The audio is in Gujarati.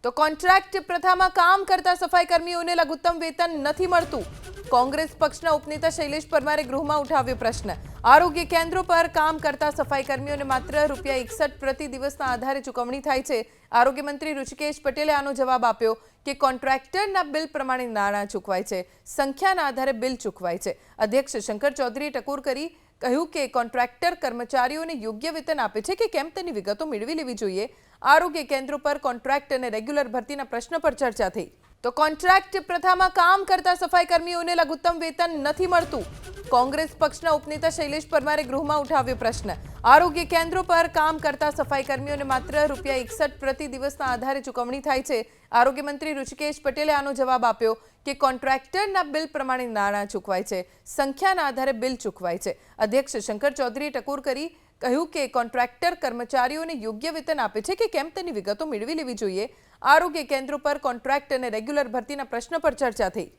તો કોન્ટ્રાક્ટ પ્રથામાં કામ કરતા સફાઈ કર્મીઓને લઘુત્તમ વેતન નથી મળતું। કોંગ્રેસ પક્ષના ઉપનેતા શૈલેષ પરમારે ગૃહમાં ઉઠાવ્યો પ્રશ્ન। આરોગ્ય કેન્દ્રો પર કામ કરતા સફાઈ કર્મીઓને માત્ર ₹61 પ્રતિ દિવસના આધારે ચૂકવણી થાય છે। આરોગ્ય મંત્રી ઋષિકેશ પટેલે આનો જવાબ આપ્યો કે કોન્ટ્રાક્ટરના બિલ પ્રમાણે નાણાં ચૂકવાય છે, સંખ્યાના આધારે બિલ ચૂકવાય છે। અધ્યક્ષ શંકર ચૌધરીએ ટકોર કરી કહ્યું કે કોન્ટ્રાક્ટર કર્મચારીઓને યોગ્ય વેતન આપે છે કે કેમ તેની વિગતો મેળવી લેવી જોઈએ। આરોગ્ય કેન્દ્રો પર કોન્ટ્રાક્ટ અને રેગ્યુલર ભરતીના પ્રશ્ન પર ચર્ચા થઈ। તો કોન્ટ્રાક્ટ પ્રથામાં કામ કરતા સફાઈ કર્મીઓને લઘુત્તમ વેતન નથી મળતું। કોંગ્રેસ પક્ષના ઉપનેતા શૈલેષ પરમારે ગૃહમાં ઉઠાવ્યો પ્રશ્ન। આરોગ્ય કેન્દ્રો પર કામ કરતા સફાઈ કર્મીઓને માત્ર ₹61 પ્રતિ દિવસના આધારે ચૂકવણી થાય છે। આરોગ્ય મંત્રી ઋષિકેશ પટેલે આનો જવાબ આપ્યો કે કોન્ટ્રાક્ટરના બિલ પ્રમાણે નાણાં ચૂકવાય છે, સંખ્યાના આધારે બિલ ચૂકવાય છે। અધ્યક્ષ શંકર ચૌધરીએ ટકોર કરી કહ્યું કે કોન્ટ્રાક્ટર કર્મચારીઓને યોગ્ય વેતન આપે છે કે કેમ તેની વિગતો મેળવી લેવી જોઈએ। આરોગ્ય કેન્દ્રો પર કોન્ટ્રાક્ટ અને રેગ્યુલર ભરતીના પ્રશ્ન પર ચર્ચા થઈ।